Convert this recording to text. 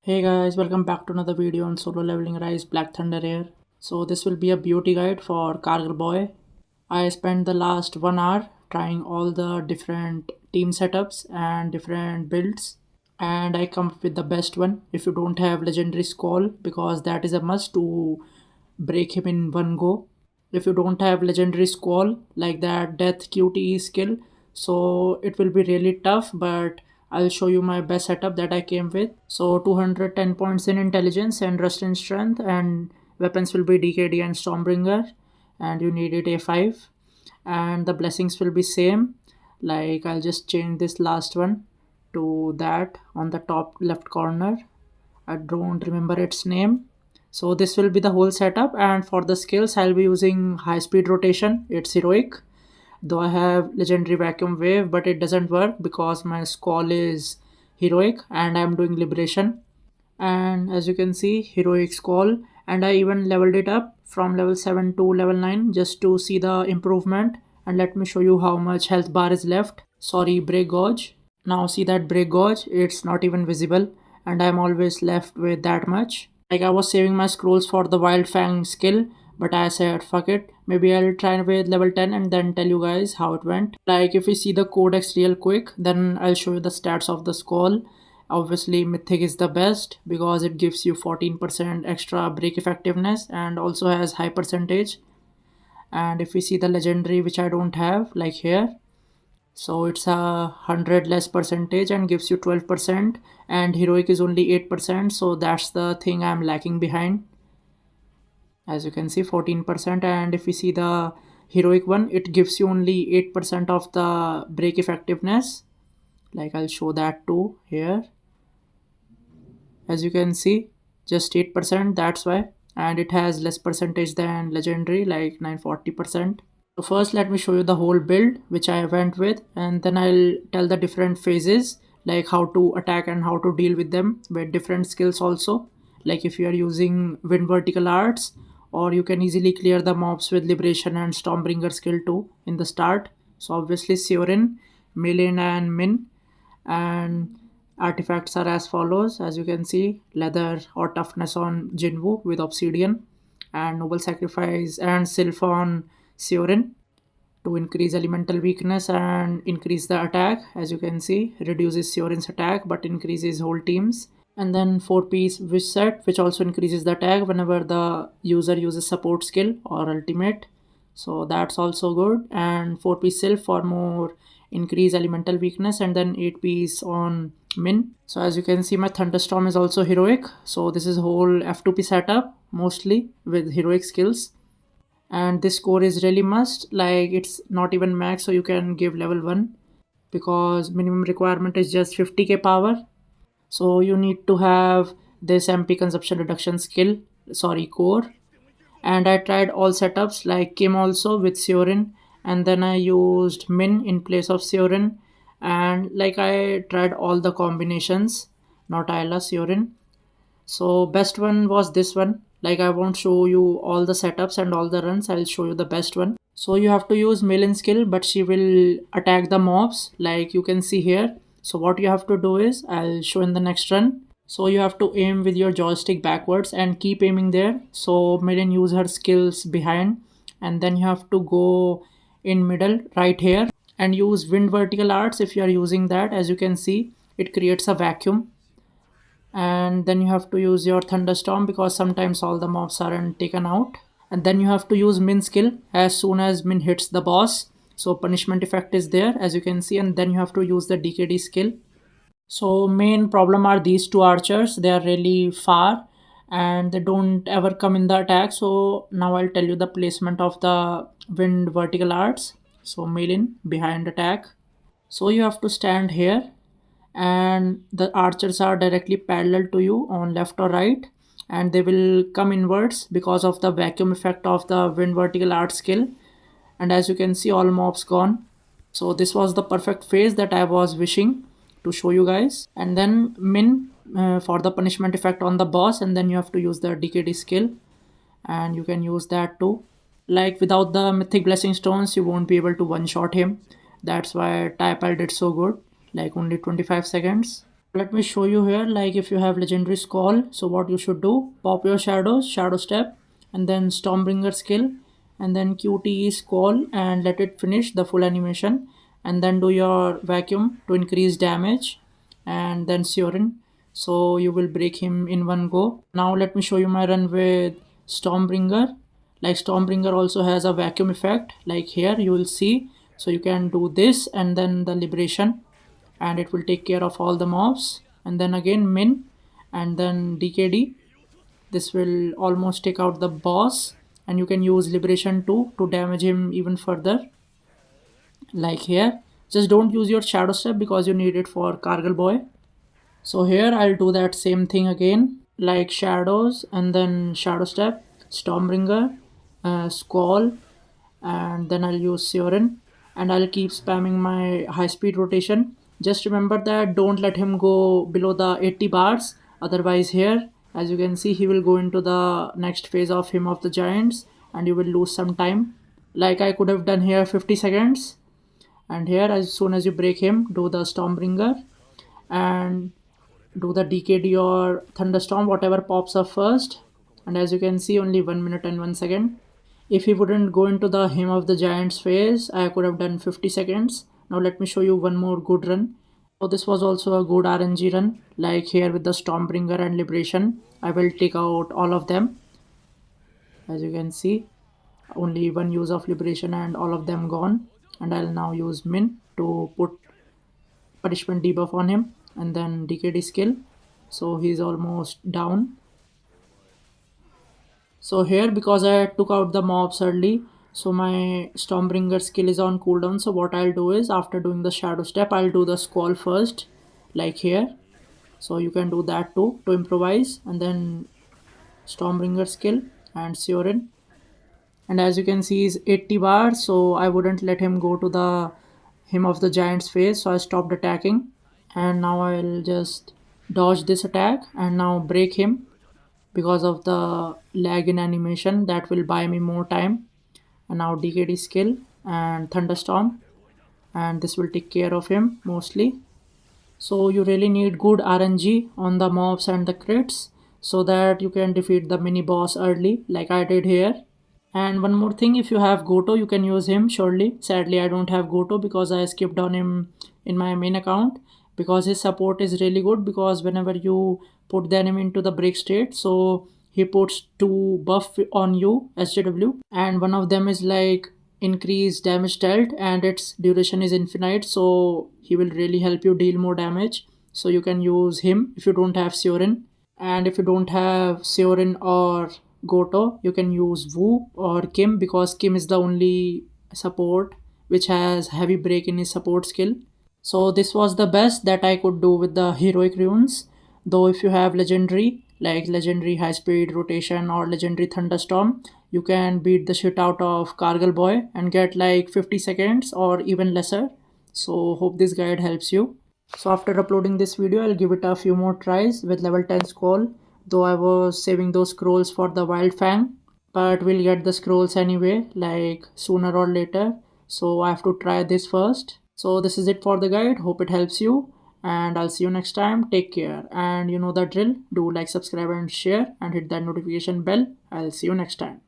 Hey guys, welcome back to another video on solo leveling Rise Black Thunder here. So this will be a beauty guide for Kargal Boy. I spent the last 1 hour trying all the different team setups and different builds, and I come up with the best one. If you don't have legendary Skull, because that is a must to break him in one go. If you don't have legendary Squall like that death QTE skill, so it will be really tough, but I'll show you my best setup that I came with. So 210 points in intelligence and rust in strength, and weapons will be DKD and Stormbringer, and you need it A5, and the blessings will be same. Like I'll just change this last one to that on the top left corner. I don't remember its name. So this will be the whole setup, and for the skills I'll be using high speed rotation. It's heroic, though I have legendary vacuum wave, but it doesn't work because my skull is heroic and I'm doing liberation. And as you can see, heroic skull, and I even leveled it up from level 7 to level 9 just to see the improvement. And let me show you how much health bar is left. Sorry, break gauge. Now see that break gauge, it's not even visible, and I'm always left with that much. Like I was saving my scrolls for the wild fang skill, but I said fuck it, maybe I'll try with level 10 and then tell you guys how it went. Like if we see the codex real quick, then I'll show you the stats of the skull. Obviously mythic is the best because it gives you 14% extra break effectiveness and also has high percentage. And if we see the legendary, which I don't have, like here, so it's 100 less percentage and gives you 12%, and heroic is only 8%, so that's the thing I'm lacking behind. As you can see, 14%. And if we see the heroic one, it gives you only 8% of the break effectiveness. Like I'll show that too here. As you can see, just 8%, that's why. And it has less percentage than legendary, like 940%. So first let me show you the whole build which I went with, and then I'll tell the different phases, like how to attack and how to deal with them with different skills also. Like if you are using wind vertical arts, or you can easily clear the mobs with liberation and stormbringer skill too in the start. So obviously Siorin, Milin and Min, and artifacts are as follows. As you can see, leather or toughness on Jinwu with obsidian, and noble sacrifice and sylph on Siorin to increase elemental weakness and increase the attack. As you can see, reduces Siorin's attack but increases whole teams. And then 4-piece wish set, which also increases the attack whenever the user uses support skill or ultimate, so that's also good. And 4-piece sylph for more increase elemental weakness, and then 8-piece on Min. So as you can see, my thunderstorm is also heroic, so this is whole F2P setup mostly with heroic skills. And this core is really must, like it's not even max, so you can give level 1 because minimum requirement is just 50k power. So you need to have this MP consumption reduction skill, sorry, core. And I tried all setups like Kim also with Siorin, and then I used Min in place of Siorin, and like I tried all the combinations, not Ayla, Siorin. So best one was this one. Like I won't show you all the setups and all the runs, I'll show you the best one. So you have to use Milin skill, but she will attack the mobs like you can see here. So what you have to do is, I'll show in the next run. So you have to aim with your joystick backwards and keep aiming there. So Milin use her skills behind, and then you have to go in middle right here and use wind vertical arts. If you are using that, as you can see, it creates a vacuum, and then you have to use your thunderstorm because sometimes all the mobs aren't taken out. And then you have to use Min skill as soon as Min hits the boss, so punishment effect is there as you can see. And then you have to use the DKD skill. So main problem are these two archers, they are really far and they don't ever come in the attack. So now I'll tell you the placement of the wind vertical arts. So Milin behind attack, so you have to stand here, and the archers are directly parallel to you on left or right, and they will come inwards because of the vacuum effect of the wind vertical art skill. And as you can see, all mobs gone. So this was the perfect phase that I was wishing to show you guys. And then Min for the punishment effect on the boss, and then you have to use the DKD skill, and you can use that too. Like without the mythic blessing stones you won't be able to one shot him, that's why Typal did so good, like only 25 seconds. Let me show you here, like if you have legendary Skull, so what you should do, pop your shadows, shadow step, and then Stormbringer skill, and then QTE Skull, and let it finish the full animation, and then do your vacuum to increase damage, and then Surin, so you will break him in one go. Now let me show you my run with Stormbringer. Like Stormbringer also has a vacuum effect, like here you will see, so you can do this and then the liberation, and it will take care of all the mobs, and then again min, and then DKD. This will almost take out the boss, and you can use liberation too to damage him even further, like here. Just don't use your shadow step because you need it for Kargal boy. So here I'll do that same thing again, like shadows and then shadow step, Stormbringer, Squall, and then I'll use Surin, and I'll keep spamming my high speed rotation. Just remember that don't let him go below the 80 bars, otherwise here as you can see he will go into the next phase of Hymn of the Giants and you will lose some time. Like I could have done here 50 seconds, and here as soon as you break him do the Stormbringer and do the DKD or Thunderstorm, whatever pops up first, and as you can see only 1 minute and 1 second. If he wouldn't go into the Hymn of the Giants phase, I could have done 50 seconds. Now let me show you one more good run. So this was also a good RNG run, like here with the Stormbringer and Liberation. I will take out all of them. As you can see, only one use of Liberation and all of them gone. And I'll now use Min to put punishment debuff on him, and then DKD skill. So he's almost down. So here because I took out the mobs early, so my Stormbringer skill is on cooldown. So what I'll do is after doing the shadow step, I'll do the Squall first, like here. So you can do that too to improvise, and then Stormbringer skill and Surin. And as you can see he's 80 bars, so I wouldn't let him go to the Hymn of the Giants phase, so I stopped attacking. And now I'll just dodge this attack and now break him because of the lag in animation. That will buy me more time. And now DKD skill and Thunderstorm, and this will take care of him mostly. So you really need good RNG on the mobs and the crits so that you can defeat the mini boss early like I did here. And one more thing, if you have Goto, you can use him surely. Sadly, I don't have Goto because I skipped on him in my main account, because his support is really good, because whenever you put the enemy into the break state, so he puts two buff on you, SJW, and one of them is like increased damage dealt and its duration is infinite, so he will really help you deal more damage. So you can use him if you don't have Surin. And if you don't have Surin or Goto, you can use Wu or Kim, because Kim is the only support which has heavy break in his support skill. So this was the best that I could do with the heroic runes. Though if you have legendary, like legendary high speed rotation or legendary thunderstorm, you can beat the shit out of Kargal boy and get like 50 seconds or even lesser. So hope this guide helps you. So after uploading this video, I'll give it a few more tries with level 10 scroll, though I was saving those scrolls for the wild fang, but we'll get the scrolls anyway, like sooner or later. So I have to try this first. So this is it for the guide. Hope it helps you, and I'll see you next time. Take care, and you know the drill. Do like, subscribe and share, and hit that notification bell. I'll see you next time.